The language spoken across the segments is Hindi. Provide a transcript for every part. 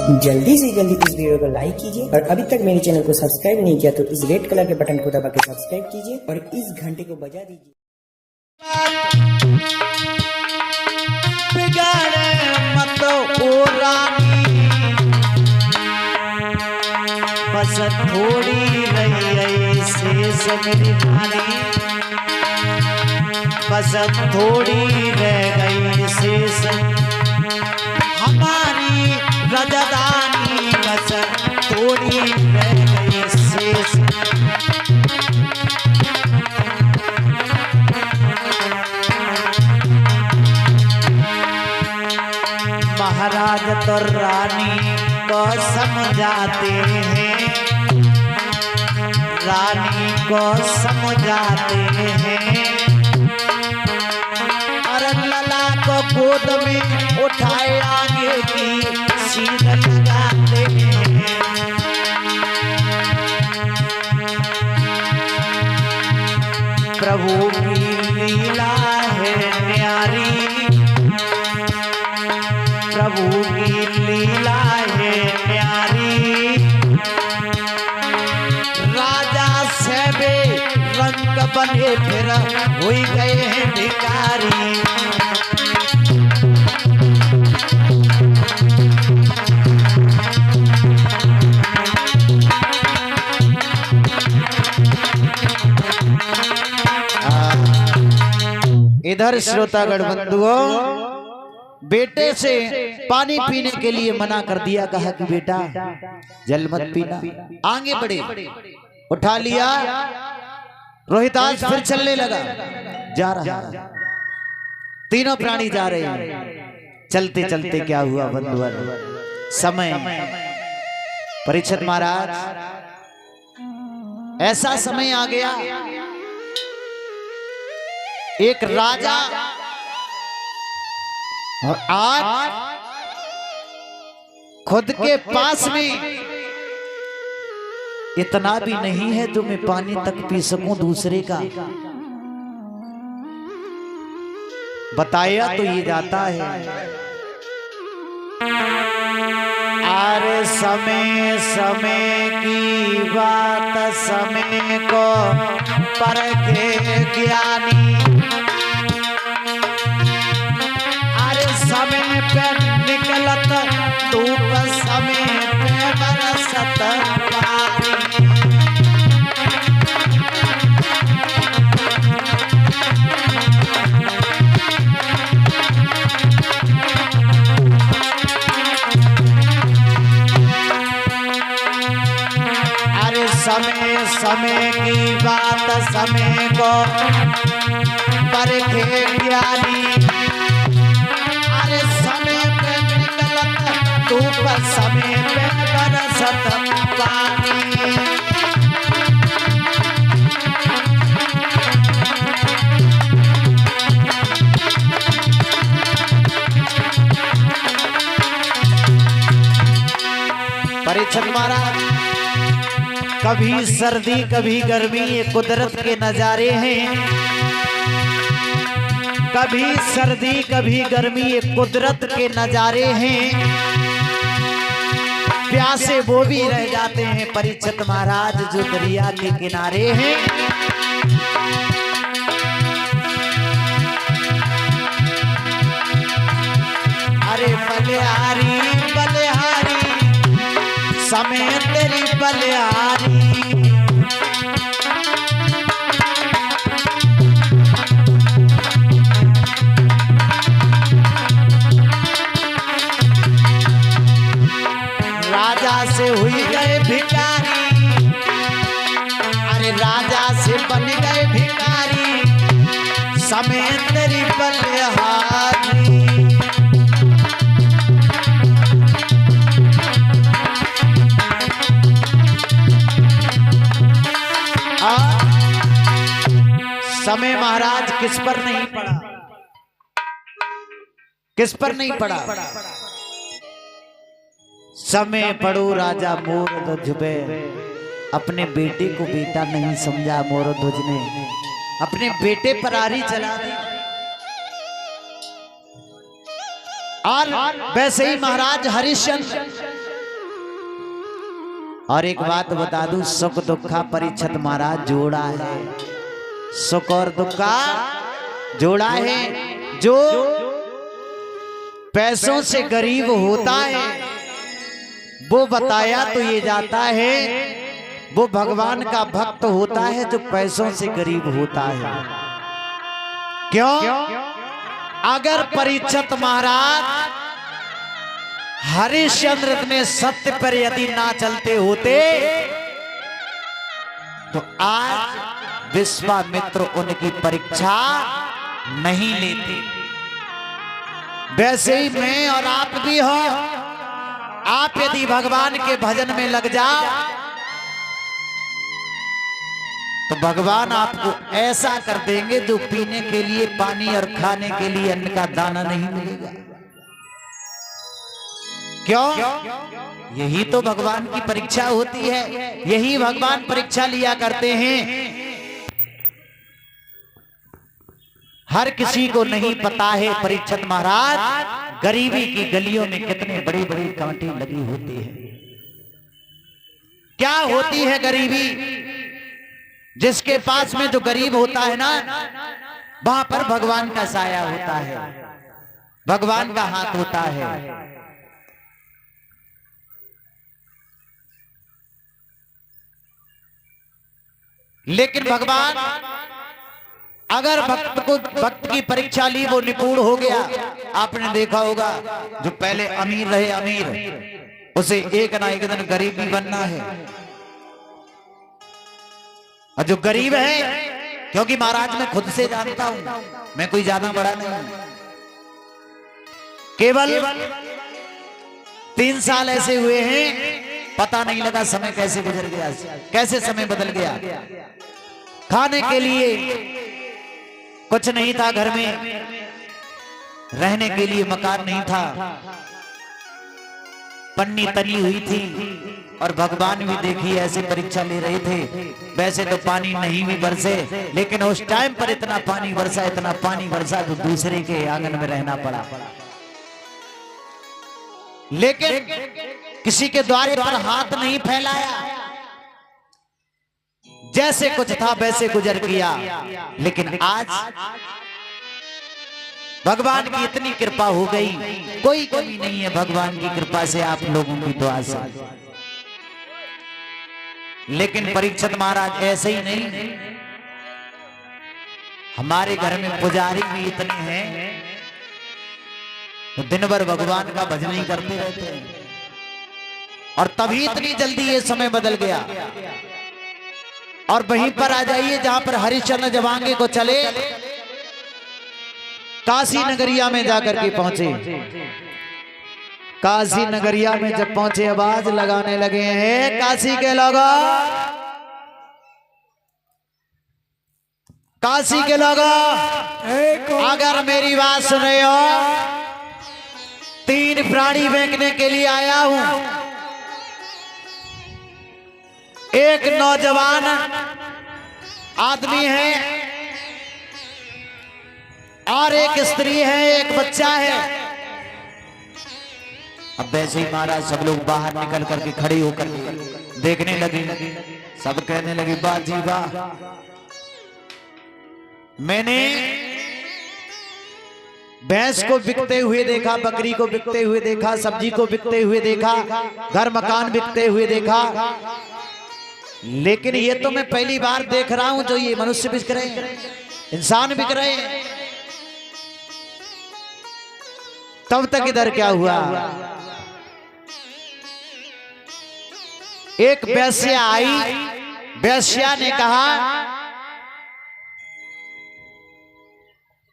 जल्दी से जल्दी इस वीडियो को लाइक कीजिए और अभी तक मेरे चैनल को सब्सक्राइब नहीं किया तो इस रेड कलर के बटन को दबा के सब्सक्राइब कीजिए और इस घंटे को बजा दीजिए। बिगाड़े मत ओ रानी, बस थोड़ी रही शेष मेरी रानी, बस थोड़ी रह गई शेष हमारी रजदानी, बस थोड़ी रह गई शेष। महाराज तो रानी को समझाते हैं, रानी को समझाते हैं, अरे लला को गोद में उठाए आगे की सीध लगाते हैं। प्रभु की लीला है न्यारी, प्रभु की लीला है न्यारी, राजा सेबे रंग बने फिर हो गए हैं भिखारी। इधर श्रोतागण बंधुओं, बेटे से पानी पीने के लिए मना कर दिया, कहा कि बेटा जल मत पीना। आगे बढ़े, उठा लिया, रोहितास फिर चलने लगा, जा रहा, तीनों प्राणी जा रहे हैं। चलते चलते क्या हुआ बंधुवर, समय परीक्षित महाराज, ऐसा समय आ गया, एक राजा और आज खुद के पास में इतना भी नहीं है जो मैं पानी तक पी सकूं दूसरे का। बताया तो ये जाता है, अरे समय समय की बात समय को परखे ज्ञानी, समय पे निकलत धूप समय पे बरसत पानी। अरे समय समय की बात समय को परखे ज्ञानी, धूप समय पे बरसत पानी। परीक्षित महाराज, कभी सर्दी कभी गर्मी, ये कुदरत के नजारे हैं। कभी सर्दी कभी गर्मी, ये कुदरत के नजारे हैं। प्यासे वो भी रह जाते हैं परीक्षित महाराज जो दरिया के किनारे हैं। अरे बलिहारी बलिहारी, समय तेरी बलिहारी, से हुई गए भिखारी, अरे राजा से बन गए भिखारी, समय तेरी बलिहारी। समय महाराज किस पर नहीं पड़ा, किस पर नहीं पड़ा, समय पड़ो राजा मोर ध्वज पे। अपने बेटे को बेटा नहीं समझा मोर ध्वज ने, अपने बेटे पर आरी चला दी। और वैसे ही महाराज हरिश्चंद्र और एक बात बता दूं, सुख दुखा परीक्षित महाराज जोड़ा है। सुख और दुख का जोड़ा है। जो पैसों से गरीब होता है वो बताया तो ये जाता है, वो भगवान का भक्त होता है जो पैसों से गरीब होता है। क्यों? अगर परीक्षित महाराज हरिश्चंद्र में सत्य पर यदि ना चलते होते तो आज विश्वामित्र उनकी परीक्षा नहीं लेते। वैसे ही मैं और आप भी हो, आप यदि भगवान के भजन में लग जाओ तो भगवान आपको ऐसा कर देंगे जो पीने के लिए पानी और खाने के लिए अन्न का दाना नहीं मिलेगा। क्यों? यही तो भगवान की परीक्षा होती है, यही भगवान परीक्षा लिया करते हैं। हर किसी को नहीं पता है परीक्षित महाराज गरीबी की गलियों में कितने बड़ी बड़ी कांटे लगी होती है। क्या होती है गरीबी? जिसके पास में जो गरीब होता है ना, वहां पर भगवान का साया होता है, भगवान का हाथ होता है। लेकिन भगवान अगर भक्त की परीक्षा ली, वो निपुण हो गया। आपने देखा होगा जो पहले अमीर रहे, अमीर उसे एक ना एक दिन गरीब भी बनना है। और जो गरीब है, क्योंकि महाराज मैं खुद से जानता हूं, मैं कोई ज्यादा बड़ा नहीं हूं, केवल 3 साल ऐसे हुए हैं, पता नहीं लगा समय कैसे गुजर गया, कैसे समय बदल गया। खाने के लिए कुछ नहीं था घर में, रहने के लिए मकान नहीं था, पन्नी तनी हुई थी। और भगवान भी देखिए ऐसे परीक्षा ले रहे थे। वैसे तो पानी नहीं भी बरसे, लेकिन उस टाइम पर इतना पानी बरसा, इतना पानी बरसा तो दूसरे के आंगन में रहना पड़ा। लेकिन किसी के द्वारे पर हाथ नहीं फैलाया, जैसे कुछ था वैसे गुजर गया। लेकिन आज भगवान की इतनी कृपा हो गई, कोई कमी नहीं है भगवान की कृपा से, आप लोगों की दुआ से। लेकिन परीक्षित महाराज ऐसे ही नहीं, हमारे घर में पुजारी भी इतने हैं तो दिन भर भगवान का भजन ही करते रहते हैं। और तभी इतनी जल्दी ये समय बदल गया। और वहीं पर आ जाइए जहां पर हरिश्चंद्र जवांगे को चले, काशी नगरिया में जाकर के पहुंचे। काशी नगरिया में जब पहुंचे, आवाज लगाने लगे हैं काशी के लोगों, काशी के लोगों, अगर मेरी बात सुन रहे हो, 3 प्राणी फेंकने के लिए आया हूं। एक नौजवान आदमी है और एक स्त्री है, एक बच्चा है। अब वैसे ही महाराज सब लोग बाहर निकल करके खड़े होकर देखने लगे। सब कहने लगे वाह जी वाह। मैंने भैंस को बिकते हुए देखा, बकरी को बिकते हुए देखा, सब्जी को बिकते हुए देखा, घर मकान बिकते हुए देखा, लेकिन ये तो मैं पहली बार देख रहा हूं जो ये मनुष्य बिक रहे हैं, इंसान बिक रहे हैं। तब तक इधर क्या हुआ, एक वेश्या आई। वेश्या ने कहा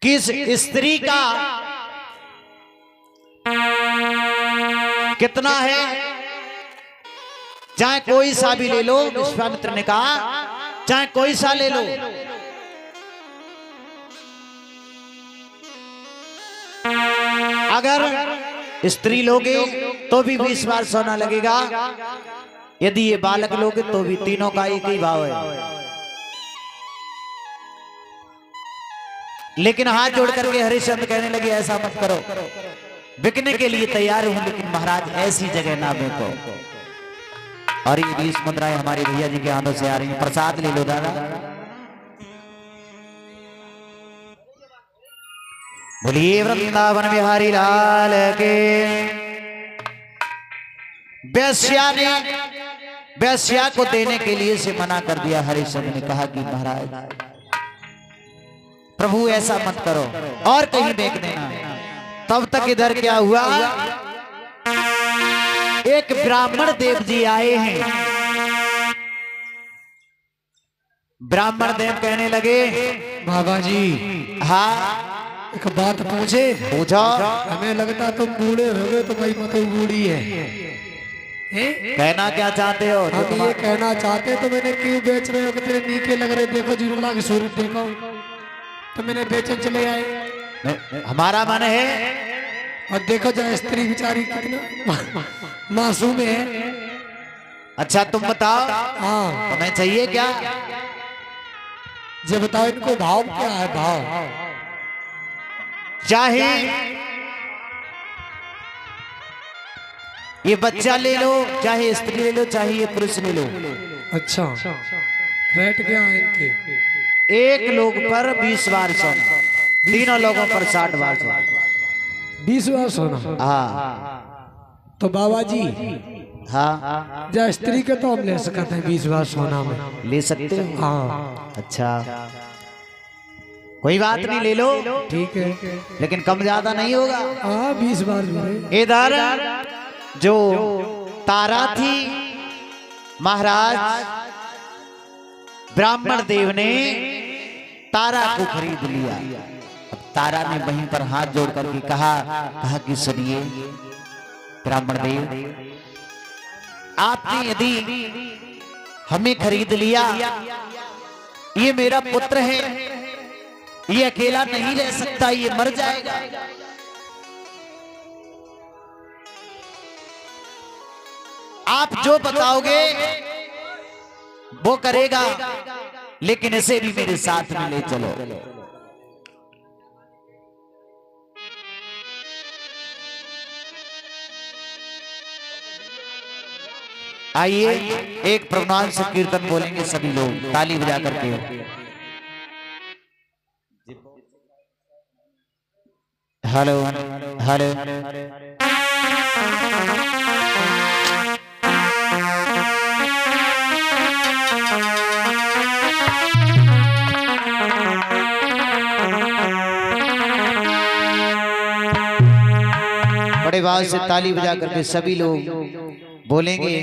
कि इस स्त्री का कितना है, चाहे कोई सा भी ले लो। विश्वामित्र ने कहा चाहे कोई सा ले लो। अगर स्त्री लोगे तो भी 20 बार सोना लगेगा, यदि ये बालक लोगे तो भी, तीनों का एक ही भाव है। लेकिन हाथ जोड़ करके हरिश्चंद्र कहने लगे ऐसा मत करो, बिकने के लिए तैयार हूं, लेकिन महाराज ऐसी जगह ना बेचो। और ये 20 मुद्राएं हमारे भैया जी के हाथों से आ रही हैं। प्रसाद ले लो दादा। बोलिए वृंदावन बिहारी लाल के। वेश्या को देने के लिए से मना कर दिया। हरिश्चंद्र ने कहा कि महाराज प्रभु ऐसा मत करो और कहीं बेच देना। तब तक इधर क्या हुआ, एक ब्राह्मण देव जी आए हैं। ब्राह्मण देव कहने लगे बाबा जी हाँ एक बात पूछे। पूछो। हमें लगता तुम बूढ़े हो गए, तुम्हारी पतो बूढ़ी है। कहना क्या चाहते हो? हम ये कहना चाहते तो मैंने क्यों बेच रहे हो कि तेरे नीके लग रहे, देखो जुड़ला की सूरत देखो, तो मैंने बेचन चले आए। हमारा मन है और देखो जाए स्त्री बेचारी कितना मासूम है। अच्छा तुम बताओ हाँ तुम्हें चाहिए क्या? जो बताओ इनको भाव क्या है? भाव चाहे ये बच्चा ले लो, चाहे स्त्री ले लो, चाहे ये पुरुष ले लो। अच्छा रेट क्या है इनके? एक लोग पर 20 बार सोना, तीनों लोगों पर 60 बार सोना। 20 बार सोना? हाँ। तो बाबा जी हाँ जा स्त्री के तो हम ले सकते हैं 20 बार सोना में। ले सकते हो? हाँ अच्छा कोई बात नहीं, ले लो। ठीक है लेकिन कम ज्यादा नहीं होगा। हाँ 20 बार मिले। इधर जो तारा थी महाराज, ब्राह्मण देव ने तारा को खरीद लिया। अब तारा ने वहीं पर हाथ जोड़ करके कहा कि सुनिए ब्राह्मण देव, आपने यदि हमें खरीद लिया, ये मेरा पुत्र है, ये अकेला नहीं रह सकता, ये मर जाएगा। आप जो बताओगे वो करेगा, लेकिन इसे भी मेरे साथ में ले चलो। आइए एक प्रभुनाम से कीर्तन बोलेंगे सभी लोग ताली बजा करके। हेलो हेलो बड़े आवाज से ताली बजा करके सभी लोग बोलेंगे